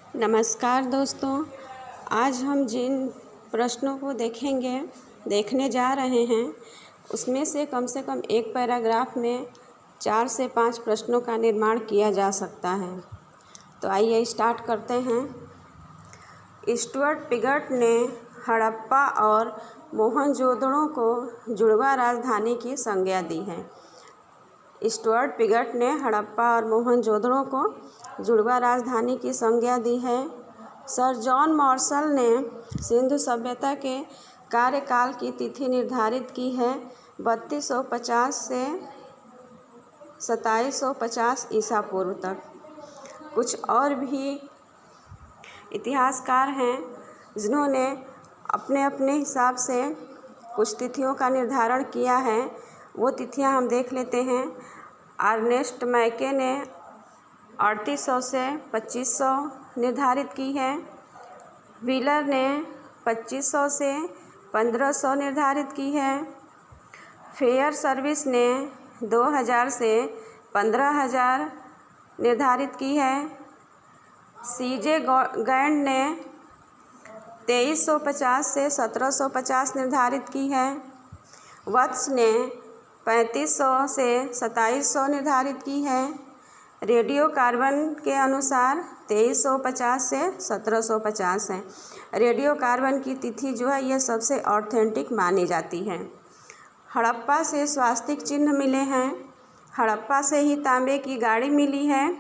नमस्कार दोस्तों, आज हम जिन प्रश्नों को देखने जा रहे हैं उसमें से कम एक पैराग्राफ में 4 से 5 प्रश्नों का निर्माण किया जा सकता है। तो आइए स्टार्ट करते हैं। स्टुअर्ट पिगट ने हड़प्पा और मोहनजोदड़ो को जुड़वा राजधानी की संज्ञा दी है। स्टुअर्ट पिगट ने हड़प्पा और मोहनजोदड़ो को जुड़वा राजधानी की संज्ञा दी है। सर जॉन मार्शल ने सिंधु सभ्यता के कार्यकाल की तिथि निर्धारित की है 3250 से 2750 ईसा पूर्व तक। कुछ और भी इतिहासकार हैं जिन्होंने अपने अपने हिसाब से कुछ तिथियों का निर्धारण किया है। वो तिथियां हम देख लेते हैं। अर्नेस्ट मैके ने 3800 से 2500 निर्धारित की है। व्हीलर ने 2500 से 1500 निर्धारित की है। फेयर सर्विस ने 2000 से 15000 निर्धारित की है। सीजे गैंड ने 2350 से 1750 निर्धारित की है। वत्स ने 3500 से 2700 निर्धारित की है। रेडियो कार्बन के अनुसार 2350 से 1750 है। रेडियो कार्बन की तिथि जो है यह सबसे ऑथेंटिक मानी जाती है। हड़प्पा से स्वास्तिक चिन्ह मिले हैं। हड़प्पा से ही तांबे की गाड़ी मिली है।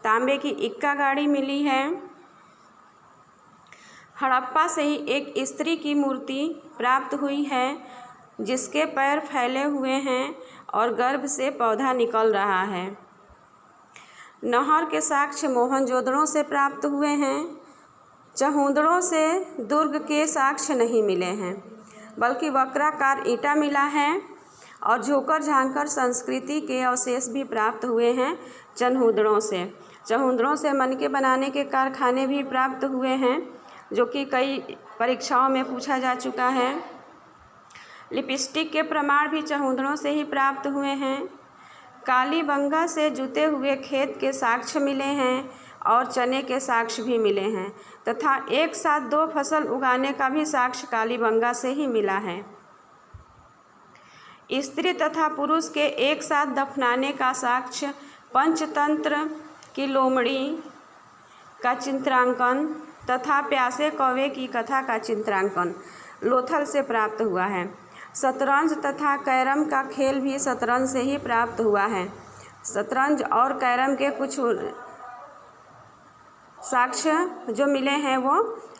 तांबे की इक्का गाड़ी मिली है। हड़प्पा से ही एक स्त्री की मूर्ति प्राप्त हुई है जिसके पैर फैले हुए हैं और गर्भ से पौधा निकल रहा है। नहर के साक्ष्य मोहनजोदड़ो से प्राप्त हुए हैं। चहुंदड़ों से दुर्ग के साक्ष्य नहीं मिले हैं, बल्कि वक्राकार ईंटा मिला है और झोकर झांकर संस्कृति के अवशेष भी प्राप्त हुए हैं चहुंदड़ों से। चहुंदड़ों से मनके बनाने के कारखाने भी प्राप्त हुए हैं, जो कि कई परीक्षाओं में पूछा जा चुका है। लिपस्टिक के प्रमाण भी चहुंदड़ों से ही प्राप्त हुए हैं। कालीबंगा से जुते हुए खेत के साक्ष्य मिले हैं और चने के साक्ष्य भी मिले हैं तथा एक साथ 2 फसल उगाने का भी साक्ष्य कालीबंगा से ही मिला है। स्त्री तथा पुरुष के एक साथ दफनाने का साक्ष्य पंचतंत्र की लोमड़ी का चित्रांकन तथा प्यासे कौवे की कथा का चित्रांकन लोथल से प्राप्त हुआ है। शतरंज तथा कैरम का खेल भी शतरंज से ही प्राप्त हुआ है। शतरंज और कैरम के कुछ साक्ष्य जो मिले हैं वो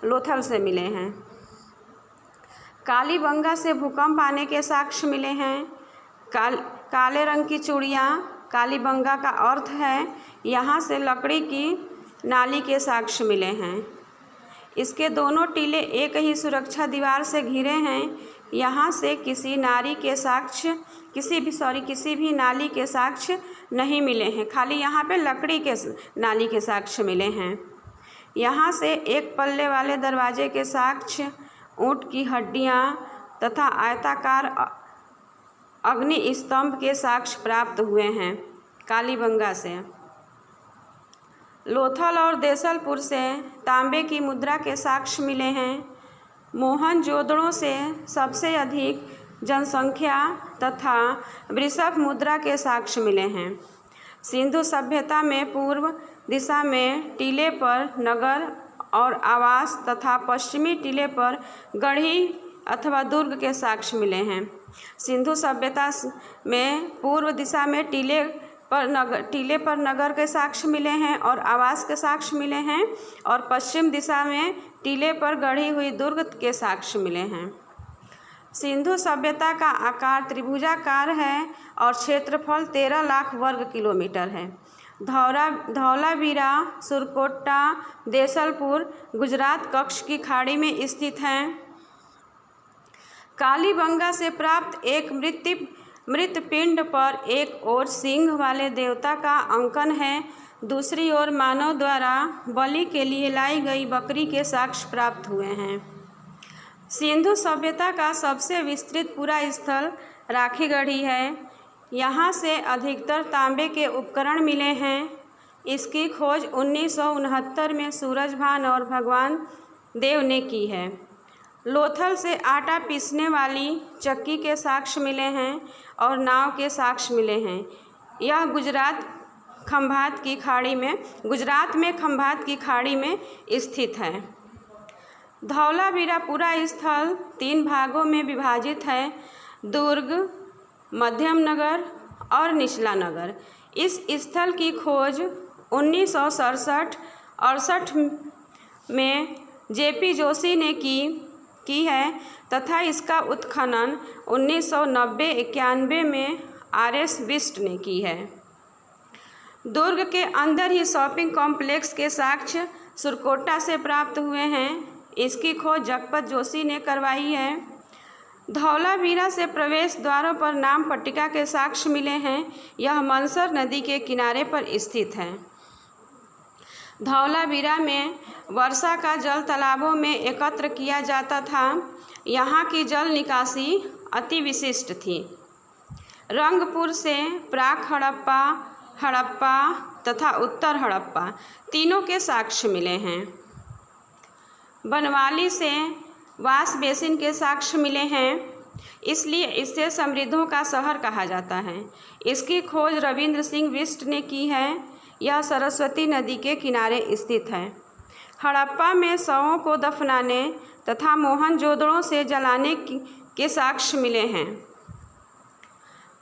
लोथल से मिले हैं। कालीबंगा से भूकंप आने के साक्ष्य मिले हैं। काले रंग की चूड़ियाँ कालीबंगा का अर्थ है। यहाँ से लकड़ी की नाली के साक्ष्य मिले हैं। इसके दोनों टीले एक ही सुरक्षा दीवार से घिरे हैं। यहाँ से किसी भी नाली के साक्ष्य नहीं मिले हैं, खाली यहाँ पे लकड़ी के नाली के साक्ष्य मिले हैं। यहाँ से एक पल्ले वाले दरवाजे के साक्ष्य, ऊँट की हड्डियाँ तथा आयताकार अग्नि स्तंभ के साक्ष्य प्राप्त हुए हैं कालीबंगा से। लोथल और देसलपुर से तांबे की मुद्रा के साक्ष्य मिले हैं। मोहनजोदड़ो से सबसे अधिक जनसंख्या तथा वृषभ मुद्रा के साक्ष्य मिले हैं। सिंधु सभ्यता में पूर्व दिशा में टीले पर नगर और आवास तथा पश्चिमी टीले पर गढ़ी अथवा दुर्ग के साक्ष्य मिले हैं। सिंधु सभ्यता में पूर्व दिशा में टीले पर नगर के साक्ष्य मिले हैं और आवास के साक्ष्य मिले हैं, और पश्चिम दिशा में टीले पर गढ़ी हुई दुर्ग के साक्ष्य मिले हैं। सिंधु सभ्यता का आकार त्रिभुजाकार है और क्षेत्रफल 13 लाख वर्ग किलोमीटर है। धौलावीरा, सुरकोट्टा, देसलपुर गुजरात कच्छ की खाड़ी में स्थित हैं। कालीबंगा से प्राप्त एक मृत पिंड पर एक ओर सिंह वाले देवता का अंकन है, दूसरी ओर मानव द्वारा बलि के लिए लाई गई बकरी के साक्ष्य प्राप्त हुए हैं। सिंधु सभ्यता का सबसे विस्तृत पूरा स्थल राखीगढ़ी है। यहाँ से अधिकतर तांबे के उपकरण मिले हैं। इसकी खोज 1969 में सूरजभान और भगवान देव ने की है। लोथल से आटा पीसने वाली चक्की के साक्ष्य मिले हैं और नाव के साक्ष्य मिले हैं। यह गुजरात में खंभात की खाड़ी में स्थित है। धौलावीरा पूरा स्थल 3 भागों में विभाजित है: दुर्ग, मध्यम नगर और निचला नगर। इस स्थल की खोज 1967-68 में जेपी जोशी ने की है तथा इसका उत्खनन 1990-91 में आरएस बिष्ट ने की है। दुर्ग के अंदर ही शॉपिंग कॉम्प्लेक्स के साक्ष्य सुरकोटा से प्राप्त हुए हैं। इसकी खोज जगपत जोशी ने करवाई है। धौलावीरा से प्रवेश द्वारों पर नाम पट्टिका के साक्ष्य मिले हैं। यह मनसर नदी के किनारे पर स्थित है। धौलावीरा में वर्षा का जल तालाबों में एकत्र किया जाता था। यहाँ की जल निकासी अति विशिष्ट थी। रंगपुर से प्राक हड़प्पा तथा उत्तर हड़प्पा तीनों के साक्ष्य मिले हैं। बनवाली से वाश बेसिन के साक्ष्य मिले हैं, इसलिए इसे समृद्धों का शहर कहा जाता है। इसकी खोज रविंद्र सिंह बिष्ट ने की है। यह सरस्वती नदी के किनारे स्थित है। हड़प्पा में शवों को दफनाने तथा मोहनजोदड़ो से जलाने के साक्ष्य मिले हैं।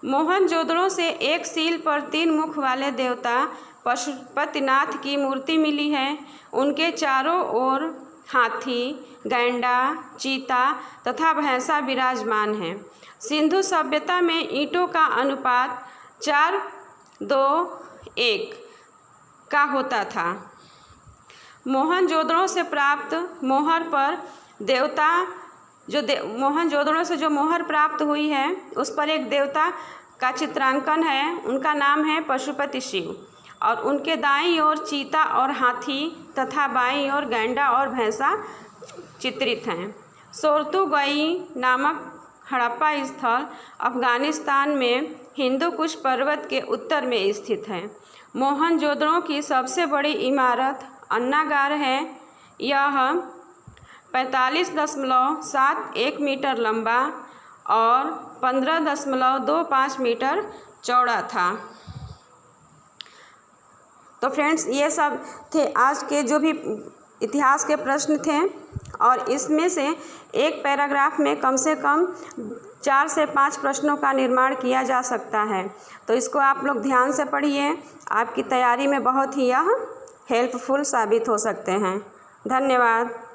मोहनजोदड़ो से एक सील पर 3 मुख वाले देवता पशुपतिनाथ की मूर्ति मिली है। उनके चारों ओर हाथी, गैंडा, चीता तथा भैंसा विराजमान हैं। सिंधु सभ्यता में ईंटों का अनुपात 4:2:1 का होता था। मोहनजोदड़ो से प्राप्त मोहर पर देवता मोहनजोदड़ो से जो मोहर प्राप्त हुई है उस पर एक देवता का चित्रांकन है। उनका नाम है पशुपति शिव और उनके दाईं ओर चीता और हाथी तथा बाईं ओर गैंडा और भैंसा चित्रित हैं। सोरतुगई नामक हड़प्पा स्थल अफगानिस्तान में हिंदू कुश पर्वत के उत्तर में स्थित है। मोहनजोदड़ो की सबसे बड़ी इमारत अन्नागार है। यह 45.71 मीटर लंबा और 15.25 मीटर चौड़ा था। तो फ्रेंड्स, ये सब थे आज के जो भी इतिहास के प्रश्न थे और इसमें से एक पैराग्राफ में कम से कम 4 से 5 प्रश्नों का निर्माण किया जा सकता है। तो इसको आप लोग ध्यान से पढ़िए। आपकी तैयारी में बहुत ही यह हेल्पफुल साबित हो सकते हैं। धन्यवाद।